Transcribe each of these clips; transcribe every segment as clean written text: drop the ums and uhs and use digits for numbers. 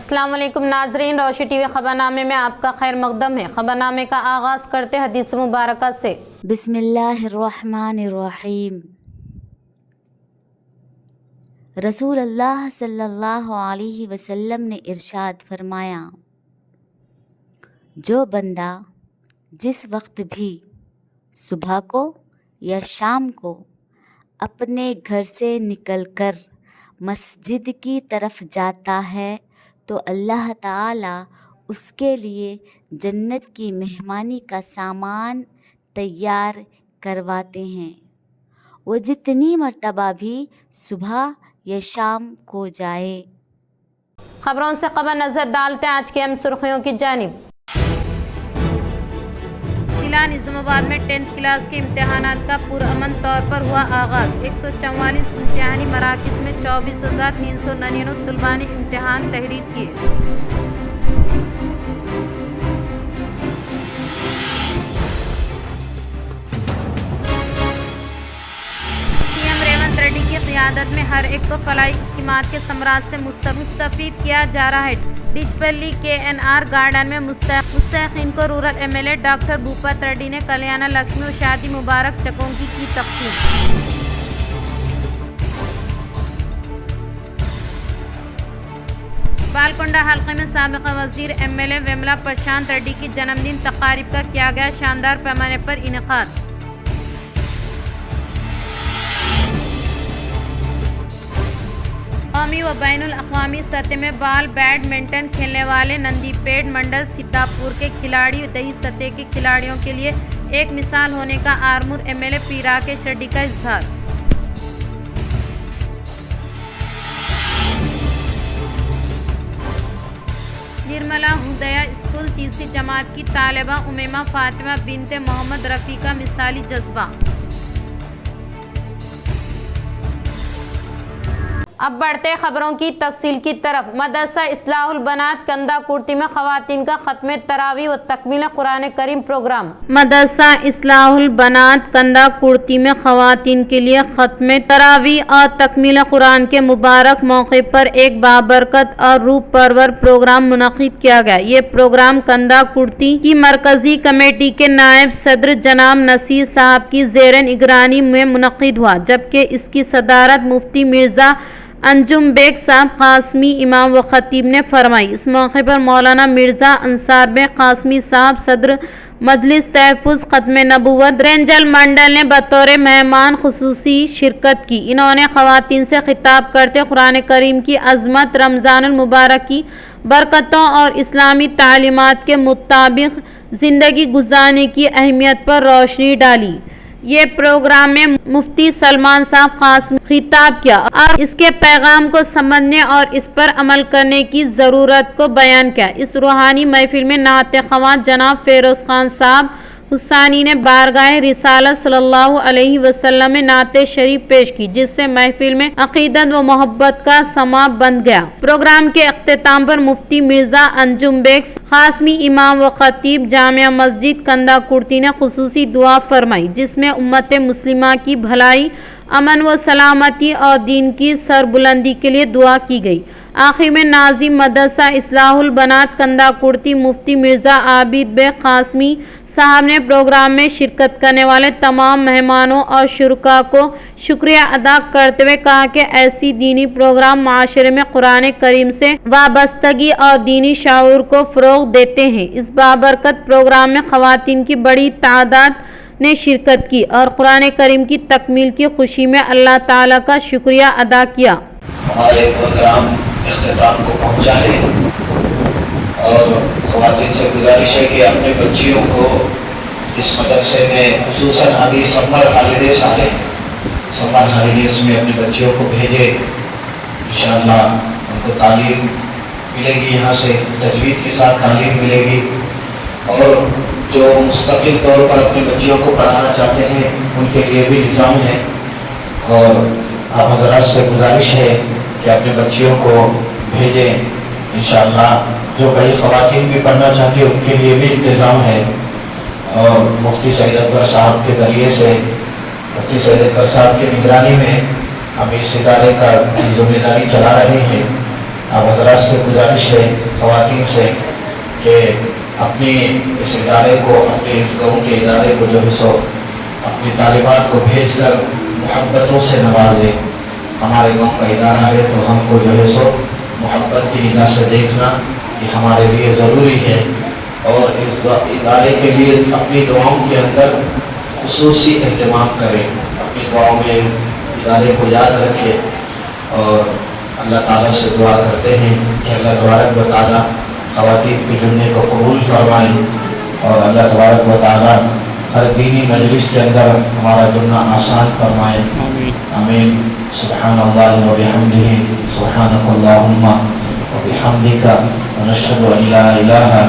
السلام علیکم ناظرین، روشنی ٹی وی خبرنامے میں آپ کا خیر مقدم ہے۔ خبرنامے کا آغاز کرتے حدیث مبارکہ سے۔ بسم اللہ الرحمن الرحیم۔ رسول اللہ صلی اللہ علیہ وسلم نے ارشاد فرمایا، جو بندہ جس وقت بھی صبح کو یا شام کو اپنے گھر سے نکل کر مسجد کی طرف جاتا ہے تو اللہ تعالیٰ اس کے لیے جنت کی مہمانی کا سامان تیار کرواتے ہیں، وہ جتنی مرتبہ بھی صبح یا شام کو جائے۔ خبروں سے قبل نظر ڈالتے ہیں آج کی اہم سرخیوں کی جانب۔ ضلع نظام آباد میں 10th کلاس کے امتحانات کا پرامن طور پر ہوا آغاز۔ 144 امتحانی مراکز میں 24,399 طلباء نے امتحان تحریر کیے۔ CM ریونت ریڈی کی قیادت میں ہر ایک کو فلاحی خدمات کے ثمرات سے مستفید کیا جا رہا ہے۔ ڈیچپلی KNR گارڈن میں مستحقین کو rural MLA doctor Bhupat ready نے کلیانہ لکشمی و شادی مبارک چکوں کی تقسیم۔ بالکنڈہ حلقے میں سابق وزیر MLA ویملا پرشانت ریڈی کی جنم دن تقاریب کا کیا گیا شاندار پیمانے پر انعقاد۔ قومی و بین الاقوامی سطح میں بال بیڈمنٹن کھیلنے والے نندی پیٹ منڈل سدھاپور کے کھلاڑی دیہی سطح کے کھلاڑیوں کے لیے ایک مثال ہونے کا آرمور MLA پی راکیش ریڈی کا اظہار۔ نرملا ہدیہ اسکول تیسری جماعت کی طالبہ امیمہ فاطمہ بنت محمد رفیع کا مثالی جذبہ۔ اب بڑھتے خبروں کی تفصیل کی طرف۔ مدرسہ اصلاح البنات کندہ کرتی میں خواتین کا ختم تراویح و تکمیل قرآن کریم پروگرام۔ مدرسہ اصلاح البنات کندہ کرتی میں خواتین کے لیے ختم تراویح اور تکمیل قرآن کے مبارک موقع پر ایک بابرکت اور روح پرور پروگرام منعقد کیا گیا۔ یہ پروگرام کندہ کرتی کی مرکزی کمیٹی کے نائب صدر جناب نصیر صاحب کی زیر نگرانی میں منعقد ہوا، جبکہ اس کی صدارت مفتی مرزا انجم بیگ صاحب قاسمی امام و خطیب نے فرمائی۔ اس موقع پر مولانا مرزا انصار بیگ قاسمی صاحب صدر مجلس تحفظ ختم نبوت رینجل منڈل نے بطور مہمان خصوصی شرکت کی۔ انہوں نے خواتین سے خطاب کرتے قرآن کریم کی عظمت، رمضان المبارک کی برکتوں اور اسلامی تعلیمات کے مطابق زندگی گزارنے کی اہمیت پر روشنی ڈالی۔ یہ پروگرام میں مفتی سلمان صاحب قاسمی خطاب کیا اور اس کے پیغام کو سمجھنے اور اس پر عمل کرنے کی ضرورت کو بیان کیا۔ اس روحانی محفل میں نعت خواں جناب فیروز خان صاحب حسانی نے بارگاہ رسالت صلی اللہ علیہ وسلم میں نعت شریف پیش کی، جس سے محفل میں عقیدت و محبت کا سماں بن گیا۔ پروگرام کے اختتام پر مفتی مرزا انجم بیگ قاسمی امام و خطیب جامع مسجد کندہ کرتی نے خصوصی دعا فرمائی، جس میں امت مسلمہ کی بھلائی، امن و سلامتی اور دین کی سربلندی کے لیے دعا کی گئی۔ آخر میں ناظم مدرسہ اصلاح البنات کندہ کرتی مفتی مرزا عابد بیگ قاسمی صاحب نے پروگرام میں شرکت کرنے والے تمام مہمانوں اور شرکاء کو شکریہ ادا کرتے ہوئے کہا کہ ایسی دینی پروگرام معاشرے میں قرآن کریم سے وابستگی اور دینی شعور کو فروغ دیتے ہیں۔ اس بابرکت پروگرام میں خواتین کی بڑی تعداد نے شرکت کی اور قرآن کریم کی تکمیل کی خوشی میں اللہ تعالیٰ کا شکریہ ادا کیا۔ ہمارے پروگرام اختتام کو پہنچا ہے اور خواتین سے گزارش ہے کہ اپنے بچیوں کو اس مدرسے میں خصوصاً ابھی سمر ہالیڈیز آ رہے ہیں، سمر ہالیڈیز میں اپنے بچیوں کو بھیجے، انشاءاللہ ان کو تعلیم ملے گی، یہاں سے تجوید کے ساتھ تعلیم ملے گی، اور جو مستقل طور پر اپنے بچیوں کو پڑھانا چاہتے ہیں ان کے لیے بھی نظام ہے۔ اور آپ حضرات سے گزارش ہے کہ اپنے بچیوں کو بھیجیں، انشاءاللہ جو بڑی خواتین بھی پڑھنا چاہتی ہیں ان کے لیے بھی انتظام ہے۔ اور مفتی سعید اکبر صاحب کے ذریعے سے، مفتی سعید اکبر صاحب کی نگرانی میں ہم اس ادارے کا ذمہ داری چلا رہے ہیں، आप हजरात से गुजारिश है, ख़वातीन से, कि अपनी इस इदारे को, अपने इस गाँव के इदारे को जो है सो अपनी तालिबात को भेजकर मोहब्बतों से नवाजें। हमारे गाँव का इदारा है तो हमको जो है सो मोहब्बत की निगाह से देखना ये हमारे लिए ज़रूरी है, और इस इदारे के लिए अपनी दुआओं के अंदर खुसूसी एहतमाम करें, अपनी दुआओं में इदारे को याद रखें, और अल्लाह ताला से दुआ करते हैं कि अल्लाह तबारक व तआला ख़वातीन के जुमने को कबूल फरमाएं, और अल्लाह तबारक व तआला हर दीनी मजलिस के अंदर हमारा जुमना आसान फरमाएं। आमीन। सुब्हानल्लाह व बिहम्दिही, सुब्हानकल्लाहुम्मा व बिहम्दिका, व नशहदु अन ला इलाहा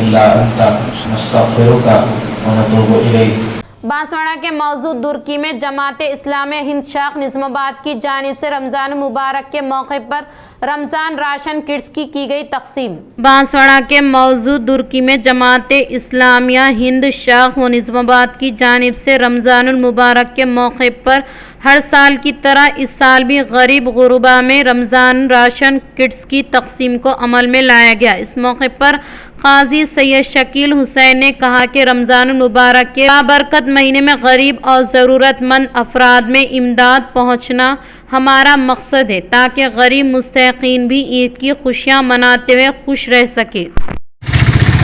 इल्ला अंता, नस्तगफिरुका व नतूबु इलैक। बांसवाड़ा के मौजूद दुर्की में जमाते इस्लामी हिंद शाख निज़ामाबाद की जानिब से रमज़ान मुबारक के मौके पर रमज़ान राशन किट्स की गई तकसीम। बांसवाड़ा के मौजूद दुर्की में जमाते इस्लामिया हिंद शाख व निज़ामाबाद की जानिब से रमज़ानुल मुबारक के मौके पर हर साल की तरह इस साल भी गरीब गुरबा में रमज़ान राशन किट्स की तकसीम को अमल में लाया गया। इस मौके पर काजी सैयद शकील हुसैन ने कहा कि रमज़ान मुबारक के बाबरकत महीने में गरीब और ज़रूरतमंद अफराद में इमदाद पहुँचना हमारा मकसद है, ताकि गरीब मुस्तहिक़ीन भी ईद की खुशियाँ मनाते हुए खुश रह सके।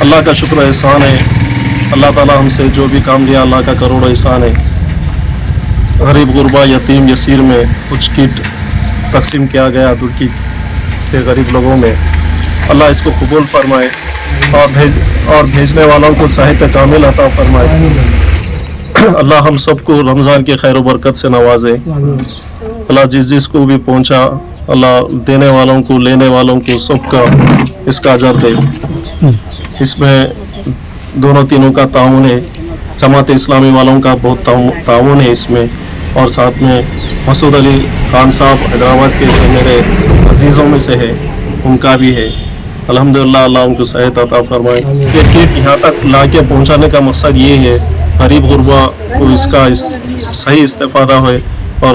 अल्लाह का शुक्र एहसान है, अल्लाह ताला हमसे जो भी काम लिया अल्लाह का करोड़ों एहसान है। गरीब गुरबा यतीम यसीर में कुछ किट तकसीम किया गया दुर्की के गरीब लोगों में। अल्लाह इसको कबूल फरमाए और भेजने वालों को साहित्य कामिल अता फरमाए। अल्लाह हम सबको रमज़ान के खैर बरकत से नवाजे। अल्लाह जिसको भी पहुंचा अल्लाह देने वालों को, लेने वालों को सबका इसका अजर दे। इसमें दोनों तीनों का ताउन है, जमात इस्लामी वालों का बहुत ताउन है इसमें, और साथ में मसूद अली खान साहब हैदराबाद के जो मेरे अजीज़ों में से है उनका भी है। अल्हम्दुलिल्लाह अल्लाह उनको सेहत अता फरमाए। ये किट यहाँ तक ला के पहुँचाने का मकसद ये है गरीब गुरबा को इसका सही इस्तेफादा हो, और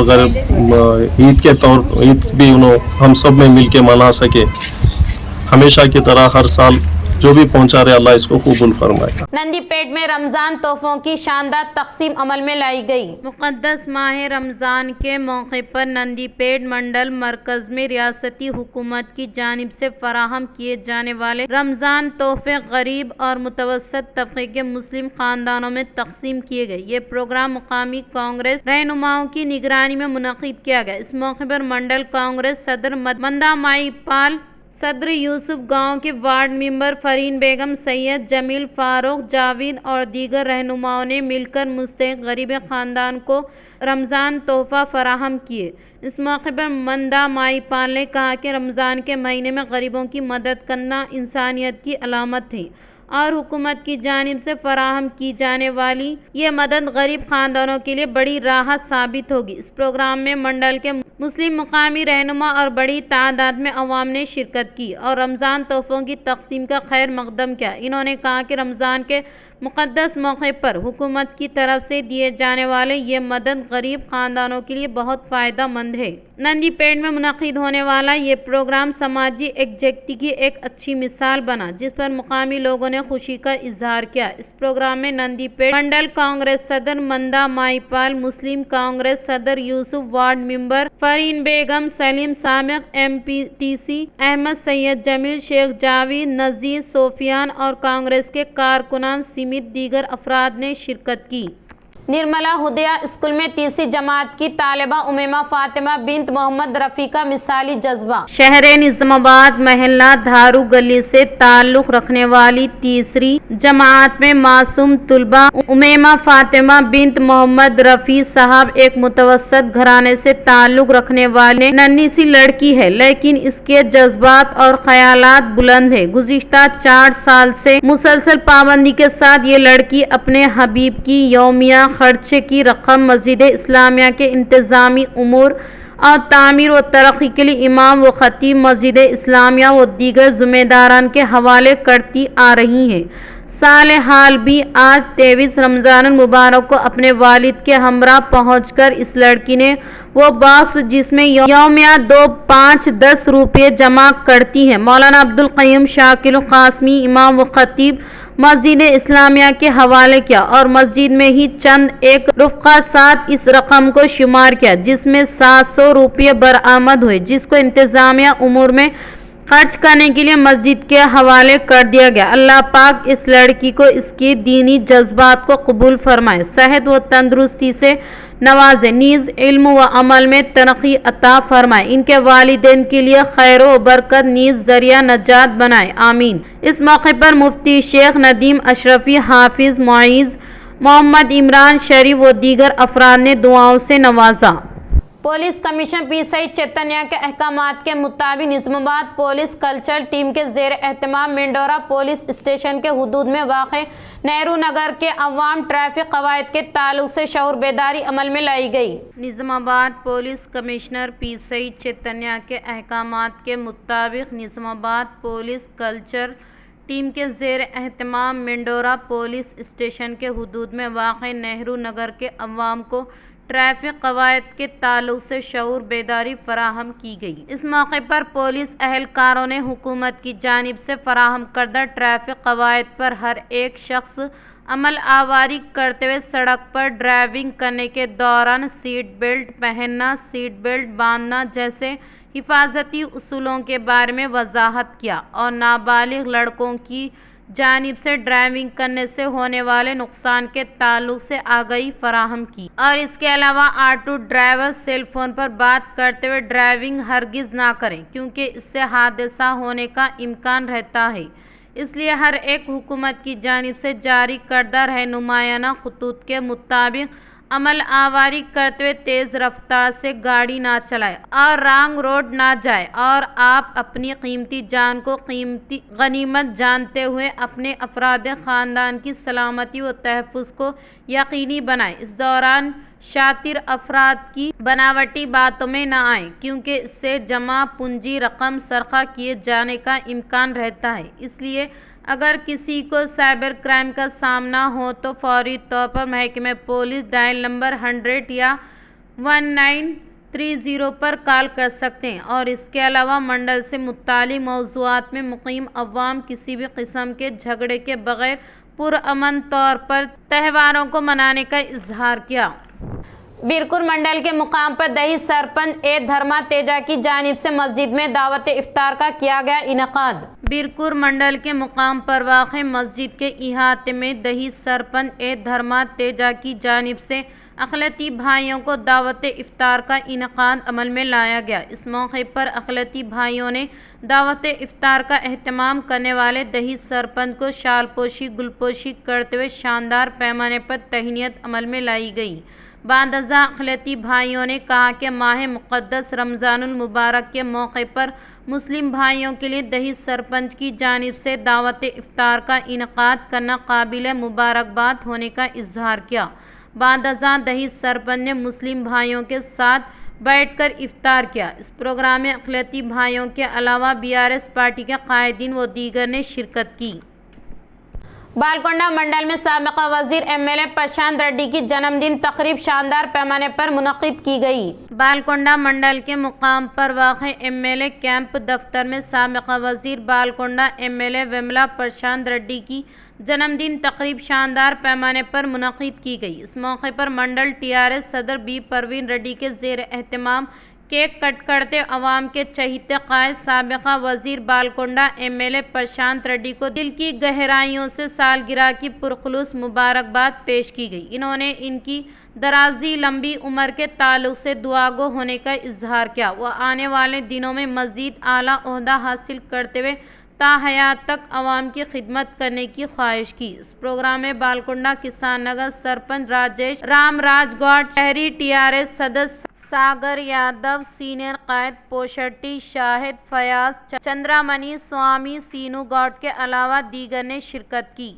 ईद के ईद भी हम सब में मिल के मना सके। हमेशा की तरह हर साल जो भी पहुंचा रहे अल्लाह इसको कबूल फरमाए। नंदीपेट में रमज़ान तोहफों की शानदार तकसीम अमल में लाई गई। मुक़द्दस माह रमज़ान के मौके पर नंदीपेट मंडल मरकज़ में रियासती हुकूमत की जानिब से फराहम किए जाने वाले रमज़ान तोहफे गरीब और मुतवस्सत तबके के मुस्लिम खानदानों में तकसीम किए गए। ये प्रोग्राम मुकामी कांग्रेस रहनुमाओं की निगरानी में मुनक़िद किया गया। इस मौके पर मंडल कांग्रेस सदर मंदा माई पाल, सदर यूसुफ, गांव के वार्ड मेंबर फरीन बेगम, सैयद जमील, फारूक, जावेद और दीगर रहनुमाओं ने मिलकर मुस्तहिक़ गरीब ख़ानदान को रमज़ान तोहफ़ा फराहम किए। इस मौके पर मंदा माई पाल ने कहा कि रमज़ान के महीने में गरीबों की मदद करना इंसानियत की अलामत है, और हुकूमत की जानिब से फराहम की जाने वाली ये मदद गरीब खानदानों के लिए बड़ी राहत साबित होगी। इस प्रोग्राम में मंडल के मुस्लिम मुकामी रहनुमा और बड़ी तादाद में अवाम ने शिरकत की और रमज़ान तोहफ़ों की तकसीम का खैर मकदम किया। इन्होंने कहा कि रमज़ान के मुक़द्दस मौके पर हुकूमत की तरफ से दिए जाने वाले ये मदद गरीब खानदानों के लिए बहुत फ़ायदा मंद है। नंदीपेट में मुनक़िद होने वाला ये प्रोग्राम समाजी एकजुटती की एक अच्छी मिसाल बना, जिस पर मुकामी लोगों ने खुशी का इजहार किया। इस प्रोग्राम में नंदीपेट मंडल कांग्रेस सदर मंदा माईपाल, मुस्लिम कांग्रेस सदर यूसुफ, वार्ड मेंबर फरीन बेगम, सलीम सामिक, MPTC अहमद, सैयद जमील, शेख जावेद, नज़ीर, सोफियान और कांग्रेस के कारकुनान समेत दीगर अफराद ने शिरकत की। निर्मला हुदैया स्कूल में तीसरी जमात की तालिबा उमेमा फातिमा बिन्त मोहम्मद रफ़ी का मिसाली जज्बा। शहर निज़ामाबाद महल्ला धारू गली से ताल्लुक़ रखने वाली तीसरी जमात में मासूम तुलबा उमेमा फातिमा बिन्त मोहम्मद रफ़ी साहब एक मुतवस्सत घराने से ताल्लुक़ रखने वाले नन्ही सी लड़की है, लेकिन इसके जज्बात और ख्यालात बुलंद है। गुज़िश्ता 4 साल से मुसलसल पाबंदी के साथ ये लड़की अपने हबीब की यौमिया खर्चे की रकम मस्जिद इस्लामिया के इंतज़ामी उमूर और तामीर व तरक्की के लिए इमाम व खतीब मस्जिद इस्लामिया व दीगर ज़िम्मेदारान के हवाले करती आ रही हैं। साल हाल भी आज 23 रमजान मुबारक को अपने वालिद के हमरा पहुंचकर इस लड़की ने वो बॉक्स जिसमें यौमिया 2, 5, 10 रुपये जमा करती है मौलाना अब्दुल क़य्यूम शाकिल क़ासमी इमाम व खतीब मस्जिद इस्लामिया के हवाले किया और मस्जिद में ही चंद एक रुफ़क़ा साथ इस रकम को शुमार किया जिसमें 700 रुपये बरामद हुए जिसको इंतज़ामिया उमूर में खर्च करने के लिए मस्जिद के हवाले कर दिया गया। अल्लाह पाक इस लड़की को इसकी दीनी जज्बात को कबूल फरमाए, सेहत व तंदुरुस्ती से नवाजे, नीज इल्म व अमल में तरक्की अता फरमाए, इनके वालिदैन के लिए खैर व बरकत नीज जरिया नजात बनाए, आमीन। इस मौके पर मुफ्ती शेख नदीम अशरफी, हाफिज मुईज़ मोहम्मद इमरान शरीफ व दीगर अफराद ने दुआओं से नवाजा। Police commissioner P Saeed Chaitanya के अहकामात के मुताबिक निज़ामाबाद पुलिस कल्चर टीम के ज़ेर एहतमाम मेंढोरा पुलिस स्टेशन के हुदूद में वाक़ नेहरू नगर के अवाम ट्रैफिक कवायद के ताल्लुक से शऊर बेदारी अमल में लाई गई। Nizamabad police commissioner P Saeed Chaitanya के अहकामात के मुताबिक निज़ामाबाद पुलिस कल्चर टीम के ज़ेर एहतमाम मेंढोरा पुलिस स्टेशन के हुदूद में वाक़ नेहरू नगर के अवाम को ट्रैफिक कवायद के ताल्लुक से शऊर बेदारी फराहम की गई। इस मौके पर पुलिस अहलकारों ने हुकूमत की जानिब से फराहम करदा ट्रैफिक कवायद पर हर एक शख्स अमल आवारी करते हुए सड़क पर ड्राइविंग करने के दौरान सीट बेल्ट पहनना, सीट बेल्ट बांधना जैसे हिफाजती उसूलों के बारे में वजाहत किया और नाबालिग लड़कों की जानिब से ड्राइविंग करने से होने वाले नुकसान के ताल्लुक से आगाही फराहम की और इसके अलावा ऑटो ड्राइवर सेल फोन पर बात करते हुए ड्राइविंग हरगिज ना करें क्योंकि इससे हादसा होने का इम्कान रहता है। इसलिए हर एक हुकूमत की जानिब से जारी करदा रहनुमायाना खतूत के मुताबिक अमल आवारी करते हुए तेज़ रफ्तार से गाड़ी ना चलाए और रॉन्ग रोड ना जाए और आप अपनी कीमती जान को कीमती गनीमत जानते हुए अपने अफराद ख़ानदान की सलामती व तहफ़्फ़ुज़ को यकीनी बनाएं। इस दौरान शातिर अफराद की बनावटी बातों में ना आए क्योंकि इससे जमा पूंजी रकम सरखा किए जाने का इम्कान रहता है। इसलिए अगर किसी को साइबर क्राइम का सामना हो तो फौरी तौर पर महकमे पुलिस डायल नंबर 100 या 1930 पर कॉल कर सकते हैं और इसके अलावा मंडल से मुताल्लिक़ मौज़ूआत में मुक़ीम अवाम किसी भी किस्म के झगड़े के बगैर पुरअमन तौर पर त्योहारों को मनाने का इजहार किया। बीरपुर मंडल के मुकाम पर दही सरपंच ए धर्मा तेजा की जानिब से मस्जिद में दावत इफ्तार का किया गया इनकाद। बीरपुर मंडल के मुकाम पर वाक़ मस्जिद के इहाते में दही सरपंच ए धर्मा तेजा की जानिब से अक़लियती भाइयों को दावत इफ्तार का इनकाद अमल में लाया गया। इस मौके पर अक़लियती भाइयों ने दावत इफ्तार का एहतमाम करने वाले दही सरपंच को शालपोशी गुलपोशी करते हुए शानदार पैमाने पर तहनीत अमल में लाई गई। बांदज़ा अक़लियती भाइयों ने कहा कि माह मुक़द्दस रमज़ानुल मुबारक के मौके पर मुस्लिम भाइयों के लिए दही सरपंच की जानिब से दावत इफ्तार का इनकाद करना काबिल मुबारकबाद होने का इजहार किया। बांदज़ा दही सरपंच ने मुस्लिम भाइयों के साथ बैठकर इफ्तार किया। इस प्रोग्राम में अक़लियती भाइयों के अलावा BRS पार्टी के कायदीन व दीगर ने शिरकत की। बालकोंडा मंडल में साबिक़ा वज़ीर MLA प्रशांत रेड्डी की जन्मदिन तकरीब शानदार पैमाने पर मुनक़िद की गई। बालकोंडा मंडल के मुकाम पर वाक़ MLA कैंप दफ्तर में साबिक़ा वज़ीर बालकोंडा MLA विमला प्रशांत रेड्डी की जन्मदिन तकरीब शानदार पैमाने पर मुनक़िद की गई। इस मौके पर मंडल TRS सदर B परवीन रेड्डी के ज़ेर एहतमाम केक कट करते अवाम के चहीते कायद साबिक़ा वज़ीर बालकोंडा MLA प्रशांत रेड्डी को दिल की गहराइयों से सालगिरह की पुरखुलूस मुबारकबाद पेश की गई। इन्होंने इनकी दराजी लंबी उम्र के ताल्लुक से दुआगो होने का इजहार किया व आने वाले दिनों में मज़ीद आला ओहदा हासिल करते हुए ताहयात तक अवाम की खिदमत करने की ख्वाहिश की। इस प्रोग्राम में बालकोंडा किसान नगर सरपंच राजेश रामराज गौड़, शहरी TRS सदस्य सागर यादव, सीनियर कायद पोशट्टी शाहिद, फयाज, चंद्रामणि स्वामी, सीनू गौड़ के अलावा दीगर ने शिरकत की।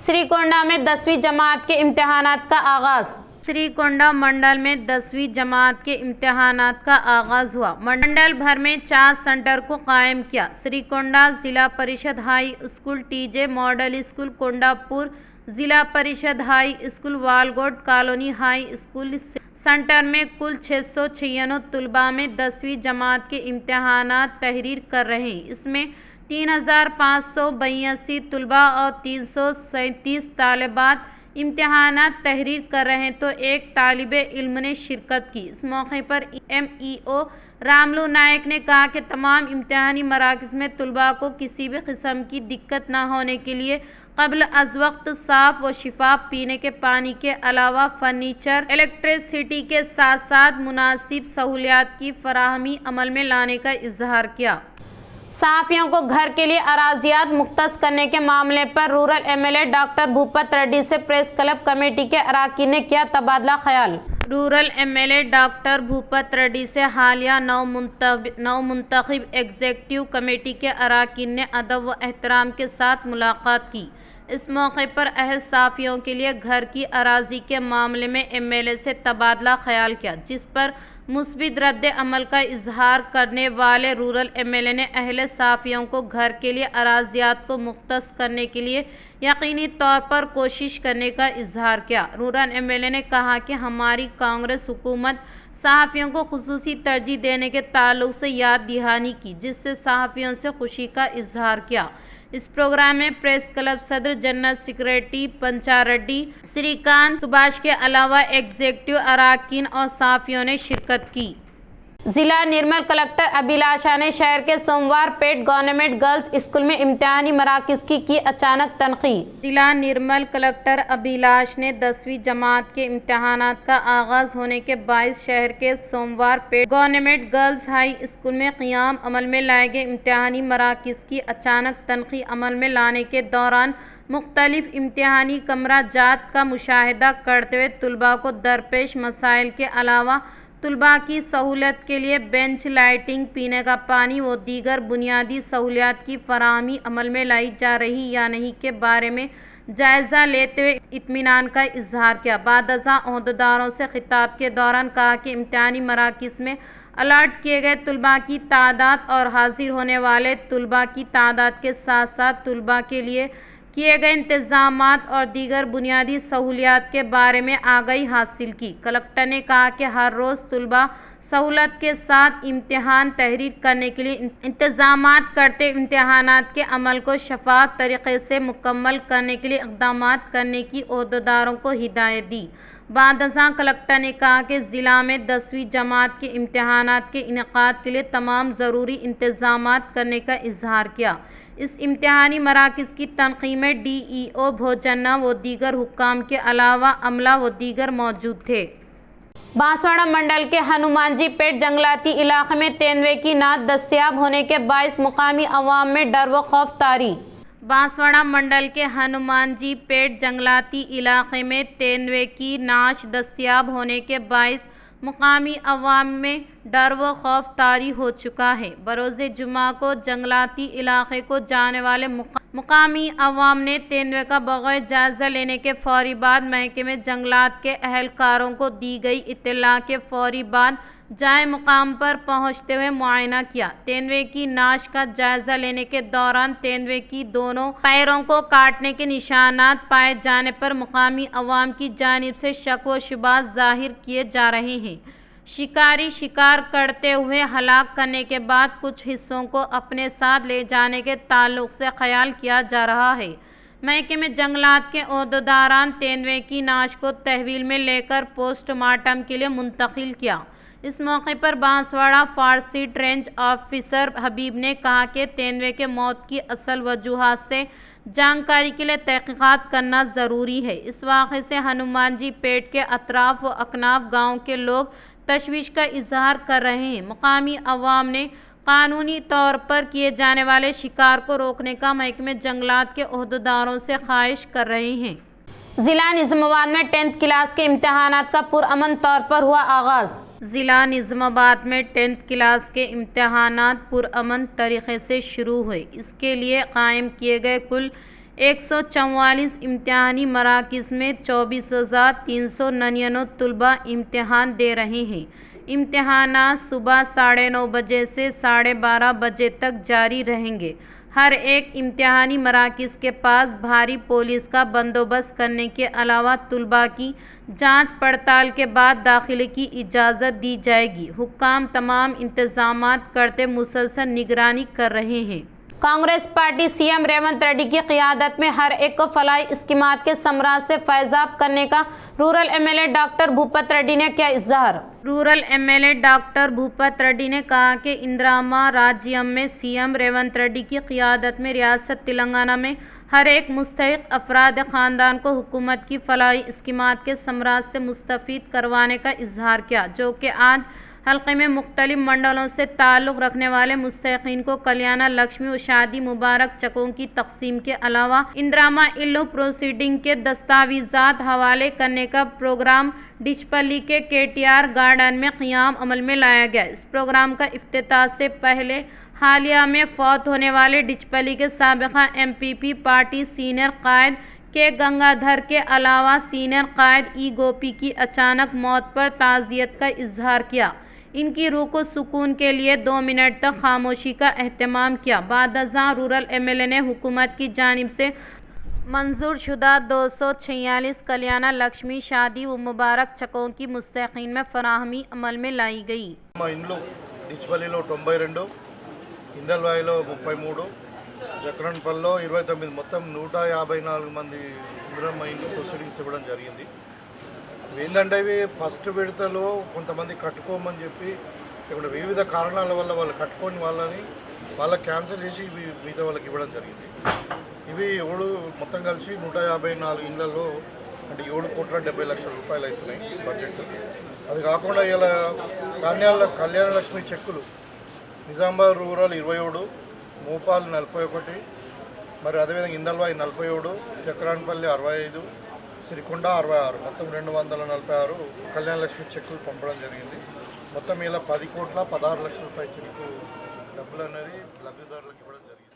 श्रीकोंडा में 10वीं जमात के इम्तिहानात का आगाज। श्रीकोंडा मंडल में 10वीं जमात के इम्तिहानात का आगाज हुआ। मंडल भर में 4 सेंटर को कायम किया। Srikonda Zilla Parishad high school, TJ model school Kondapur, Zilla Parishad high school Walgot colony high school centre में कुल 696 तुलबा में 10वीं जमात के इम्तिहानात तहरीर कर रहे हैं। इसमें 3582 तुलबा और 337 तालिबात इम्तिहानात तहरीर कर रहे हैं, तो एक तालिबे इल्म ने शिरकत की। इस मौके पर MEO रामलू नायक ने कहा कि तमाम इम्तिहानी मराकज़ में तुलबा को किसी भी किस्म की दिक्कत न होने के लिए क़ब्ल अज़ वक्त साफ़ व शिफाफ पीने के पानी के अलावा फर्नीचर, इलेक्ट्रिसिटी के साथ साथ मुनासिब सहूलियात की फराहमी अमल में लाने का इजहार किया। सहाफ़ियों को घर के लिए अराजियात मुख्तस करने के मामले पर rural MLA doctor Bhupat Reddy से प्रेस क्लब कमेटी के अरकान ने किया तबादला ख्याल। Rural MLA doctor Bhupat Reddy से हालिया नवमुंतखब एग्जीक्यूटिव कमेटी के अरकान ने अदब व एहतराम के साथ मुलाकात की। इस मौके पर अहल सहाफ़ियों के लिए घर की अराजी के मामले में MLA से तबादला ख्याल किया, जिस पर मुस्बित रद्द अमल का इजहार करने वाले रूरल MLA ने अहले सहाफ़ियों को घर के लिए अराजियात को मुख्तस करने के लिए यकीनी तौर पर कोशिश करने का इजहार किया। रूरल MLA ने कहा कि हमारी कांग्रेस हुकूमत सहाफ़ियों को खुसूसी तरजीह देने के ताल्लुक से याद दहानी की, जिससे सहाफ़ियों से खुशी का इजहार किया। इस प्रोग्राम में प्रेस क्लब सदर, जनरल सेक्रेटरी पंचारेड्डी, श्रीकांत, सुभाष के अलावा एग्जीक्यूटिव अरकान और सहाफ़ियों ने शिरकत की। जिला निर्मल कलेक्टर अभिलाषा ने शहर के सोमवार पेट गवर्नमेंट गर्ल्स स्कूल में इम्तिहानी मराकज़ की अचानक तनक़ीद। जिला निर्मल कलेक्टर अभिलाष ने 10वीं जमात के इम्तिहानात का आगाज़ होने के बाइस शहर के सोमवार पेट गवर्नमेंट गर्ल्स हाई स्कूल में क़ियाम अमल में लाए गए इम्तिहानी मराकज़ की अचानक तनक़ीद अमल में लाने के दौरान मुख्तलिफ इम्तिहानी कमरा जात का मुशाहिदा करते हुए तुलबा को दरपेश मसाइल के अलावा तुलबा की सहूलत के लिए बेंच, लाइटिंग, पीने का पानी व दीगर बुनियादी सहूलियात की फराहमी अमल में लाई जा रही या नहीं के बारे में जायज़ा लेते हुए इत्मीनान का इजहार किया। बादशाह ओहदेदारों से खिताब के दौरान कहा कि इम्तिहानी मराकज़ में अलर्ट किए गए तुलबा की तादाद और हाजिर होने वाले तुलबा की तादाद के साथ साथ तुलबा के लिए किए गए इंतजामात और दीगर बुनियादी सहूलियात के बारे में आगाही हासिल की। कलेक्टर ने कहा कि हर रोज़ तुलबा सहूलत के साथ इम्तिहान तहरीर करने के लिए इंतजामात करते इम्तिहानात के अमल को शफाफ तरीक़े से मुकम्मल करने के लिए इक़दामात करने की ओहदेदारों को हिदायत दी। बादशाह कलेक्टर ने कहा कि ज़िला में 10वीं जमात के इम्तिहानात के इनेकाद के लिए तमाम ज़रूरी इंतजामात करने का इजहार किया। इस इम्तिहानी मराकज़ की तनक़ीद में DEO भोजन्ना व दीगर हुक्काम के अलावा अमला व दीगर मौजूद थे। बांसवाड़ा मंडल के हनुमान जी पेट जंगलाती इलाके में तेंदुए की नाद दस्तयाब होने के बाइस मुकामी अवाम में डर व खौफ तारी। बांसवाड़ा मंडल के हनुमान जी पेट जंगलाती इलाके में तेंदुए की नाश दस्तयाब होने के बाइस मुकामी अवाम में डर व खौफ तारी हो चुका है। बरोज़े जुमा को जंगलाती इलाके को जाने वाले मुकामी अवाम ने तेंदुए का बग़ैर जायज़ा लेने के फौरी बाद महकमे जंगलात के अहलकारों को दी गई इत्तला के फौरी बाद जाए मुकाम पर पहुंचते हुए मुआयना किया। तेंदुए की नाश का जायज़ा लेने के दौरान तेंदुए की दोनों पैरों को काटने के निशानात पाए जाने पर मुकामी अवाम की जानिब से शक व शुबहात ज़ाहिर किए जा रहे हैं। शिकारी शिकार करते हुए हलाक करने के बाद कुछ हिस्सों को अपने साथ ले जाने के ताल्लुक से ख्याल किया जा रहा है। महकमे जंगलात के ओहदेदारान तेंदुए की नाश को तहवील में लेकर पोस्टमार्टम के लिए मुंतकिल किया। इस मौके पर बांसवाड़ा फारसीट रेंज ऑफिसर हबीब ने कहा कि तेंदुए के मौत की असल वजूहात से जानकारी के लिए तहक़ीक़ात करना ज़रूरी है। इस वाक़े से हनुमान जी पेट के अतराफ़ व अकनाफ गाँव के लोग तशवीश का इजहार कर रहे हैं। मुकामी अवाम ने कानूनी तौर पर किए जाने वाले शिकार को रोकने का महकमे जंगलात के ओहदेदारों से ख्वाहिश कर रहे हैं। ज़िला निज़ामाबाद में 10th क्लास के इम्तिहानात का पुरअमन तौर पर हुआ आगाज़। ज़िला निज़ामाबाद में 10th क्लास के इम्तिहानात पुरअमन तरीक़े से शुरू हुए। इसके लिए कायम किए गए कुल 144 इम्तिहानी मराकिज़ में 24,399 तलबा इम्तिहान दे रहे हैं। इम्तिहानात सुबह 9:30 बजे से 12:30 बजे तक जारी रहेंगे। हर एक इम्तिहानी मराकिज़ के पास भारी पुलिस का बंदोबस्त करने के अलावा तलबा की जांच पड़ताल के बाद दाखिले की इजाज़त दी जाएगी। हुक्काम तमाम इंतज़ामात करते मुसलसल निगरानी कर रहे हैं। कांग्रेस पार्टी सीएम रेवंत रेड्डी की क़ियादत में हर एक को फलाही स्कीमात के समराज से फैज़ाब करने का rural MLA doctor Bhupat Reddy ने किया इज़हार। Rural MLA doctor Bhupat Reddy ने कहा कि इंदिरामा राज्यम में सीएम रेवंत रेड्डी की क़ियादत में रियासत तेलंगाना में हर एक मुस्तहिक अफराद ख़ानदान को हुकूमत की फलाही स्कीमात के समराज से मुस्तफ़ीद करवाने का इज़हार किया, जो कि आज हल्के में मुख्तलिफ मंडलों से ताल्लुक़ रखने वाले मुस्तहिक़ीन को कल्याण लक्ष्मी व शादी मुबारक चकों की तक़सीम के अलावा इंदिरामा इल्लू प्रोसीडिंग के दस्तावेज़ात हवाले करने का प्रोग्राम डिचपल्ली के केटीआर गार्डन में क़ियाम अमल में लाया गया। इस प्रोग्राम का इफ्तिताह से पहले हालिया में फौत होने वाले डिचपल्ली के साबिक़ा एमपीपी पार्टी सीनियर कायद के गंगाधर के अलावा सीनियर कायद ई गोपी की अचानक मौत पर ताज़ियत का इजहार किया। इनकी रूह को सुकून के लिए 2 मिनट तक खामोशी का एहतमाम किया। बादशाह रूरल एमएलए ने हुकूमत की जानिब से मंजूर शुदा 246 कल्याण लक्ष्मी शादी व मुबारक चकों की मुस्तहिक़ीन में फराहमी अमल में लाई गई। మా ఇండ్లు డిచ్పల్లిలో 92, ఇందల్వాయిలో 33, జక్రన్పల్లిలో 29, మొత్తం 154 మంది ఇందిరమ్మ ఇండ్లు ప్రొసీడింగ్స్ ఇవ్వడం జరిగింది. ఏంటంటే ఇవి ఫస్ట్ విడతలో కొంతమంది కట్టుకోమని చెప్పి ఇక్కడ వివిధ కారణాల వల్ల వాళ్ళు కట్టుకోని వాళ్ళకి క్యాన్సిల్ చేసి ఇవి మిగతా వాళ్ళకి ఇవ్వడం జరిగింది. ఇవి మొత్తం కలిసి 154 ఇళ్లలో అంటే 7,70,00,000 రూపాయలు అవుతున్నాయి బడ్జెట్. అది కాకుండా ఇలా కళ్యాణ లక్ష్మి చెక్కులు నిజామాబాద్ రూరల్ 27, మోపాల్ 41, మరి అదేవిధంగా ఇందల్వాయి 47, చక్రాన్పల్లి 65, సిరికొండ 66, మొత్తం 246 కళ్యాణ లక్ష్మి చెక్కులు పంపడం జరిగింది. మొత్తం ఇలా 10,16 లక్షల రూపాయల చెక్కు డబ్బులు అనేది లబ్ధిదారులకు ఇవ్వడం జరిగింది.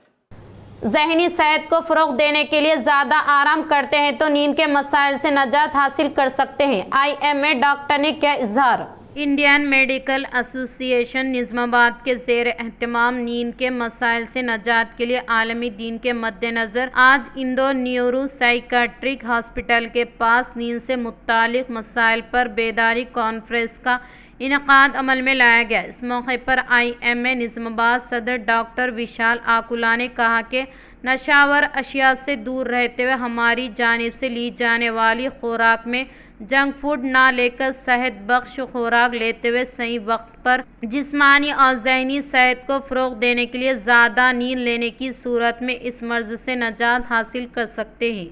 ज़हनी सेहत को फ़रोग़ देने के लिए ज़्यादा आराम करते हैं तो नींद के मसाइल से निजात हासिल कर सकते हैं। आईएमए डॉक्टर ने किया इज़हार। इंडियन मेडिकल एसोसिएशन निज़ामाबाद के ज़ेर एहतमाम नींद के मसाइल से निजात के लिए आलमी दीन के मद्देनज़र आज इंदौर न्यूरो साइकेट्रिक हॉस्पिटल के पास नींद से मुत्तालिक मसाइल पर बेदारी कॉन्फ्रेंस का इनकाद अमल में लाया गया। इस मौके पर आईएमए निज़ामाबाद सदर डॉक्टर विशाल आकुला ने कहा कि नशावर अशिया से दूर रहते हुए हमारी जानिब से ली जाने वाली खुराक में जंक फूड ना लेकर सेहत बख्श खुराक लेते हुए सही वक्त पर जिस्मानी और ज़हनी सेहत को फ़रोग़ देने के लिए ज़्यादा नींद लेने की सूरत में इस मर्ज़ से निजात हासिल कर सकते हैं।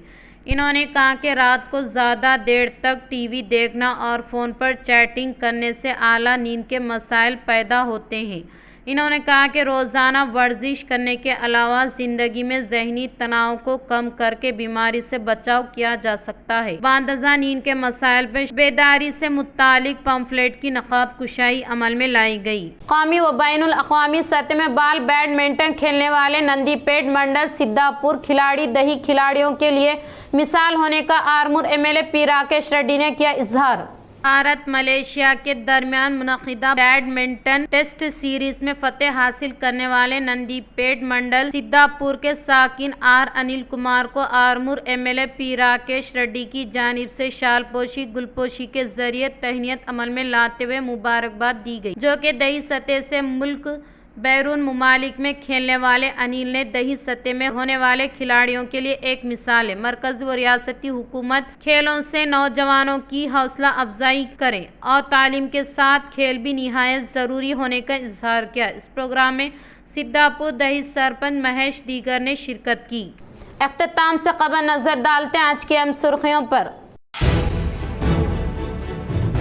इन्होंने कहा कि रात को ज़्यादा देर तक टीवी देखना और फ़ोन पर चैटिंग करने से आला नींद के मसाइल पैदा होते हैं। इन्होंने कहा कि रोज़ाना वर्जिश करने के अलावा ज़िंदगी में ज़हनी तनाव को कम करके बीमारी से बचाव किया जा सकता है। बांदजा नींद के मसाइल पर बेदारी से मुत्तालिक पम्फलेट की नक़ाब कुशाई अमल में लाई गई। कौमी व बैनुल अक़वामी सतह में बाल बैडमिंटन खेलने वाले नंदीपेट मंडल सिद्धापुर खिलाड़ी दही खिलाड़ियों के लिए मिसाल होने का आरमूर एमएलए पी राकेश रेड्डी ने किया इज़हार। भारत मलेशिया के दरमियान मुनक़िदा बैडमिंटन टेस्ट सीरीज में फतेह हासिल करने वाले नंदीपेट मंडल सिद्धापुर के साकिन आर अनिल कुमार को आरमूर एमएलए पी राकेश रेड्डी की जानिब से शालपोशी गुलपोशी के जरिए तहनीत अमल में लाते हुए मुबारकबाद दी गई, जो कि दही सतह से मुल्क बैरून ममालिक में खेलने वाले अनिल ने दही सतह में होने वाले खिलाड़ियों के लिए एक मिसाल है। मरकज़ी व रियासती हुकूमत खेलों से नौजवानों की हौसला अफजाई करें और तालीम के साथ खेल भी निहायत ज़रूरी होने का इजहार किया। इस प्रोग्राम में सिद्धापुर दही सरपंच महेश दीगर ने शिरकत की। अख्ताम से ख़बर नज़र डालते हैं आज की अहम सुर्खियों पर।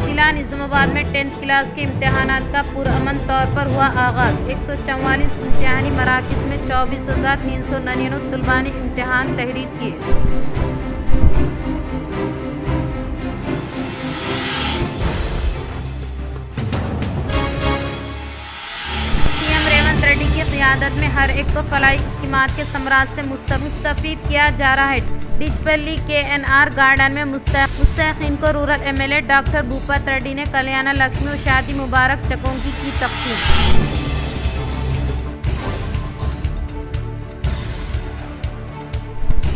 जिला निज़ामाबाद में 10th क्लास के इम्तिहानात का पुरअमन तौर पर हुआ आगाज़। 144 इम्तिहानी मराकिज़ में 24,399 तलबा ने इम्तिहान तहरीर किए। सीएम रेवंत रेड्डी की قیادت میں ہر ایک کو فلاحی اقدامات کے ثمرات سے مستفید کیا جا رہا ہے۔ ڈچپلی KNR گارڈن میں مستحقین کو rural MLA doctor Bhupat ready نے کلیانہ لکشمی اور شادی مبارک چکوں کی تقسیم۔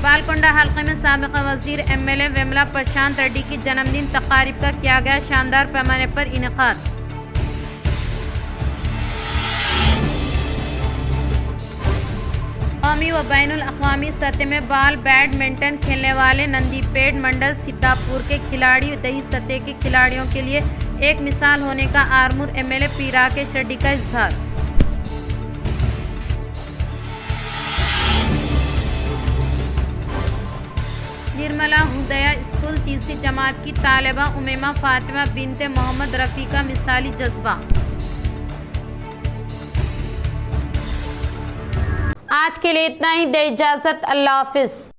بالکنڈہ حلقے میں سابق وزیر MLA ویملا پرشانت ریڈی کی جنم دن تقاریب کا کیا گیا شاندار پیمانے پر انعقاد۔ قومی و بین الاقوامی سطح میں بال بیڈمنٹن کھیلنے والے نندی پیڈ منڈل سدھاپور کے کھلاڑی دیہی سطح کے کھلاڑیوں کے لیے ایک مثال ہونے کا آرمور MLA P راکیش ریڈی کا اظہار۔ نرملا ہدیہ اسکول تیسری جماعت کی طالبہ امیمہ فاطمہ بنت محمد رفیع کا مثالی جذبہ۔ آج کے لیے اتنا ہی، دے اجازت، اللہ حافظ۔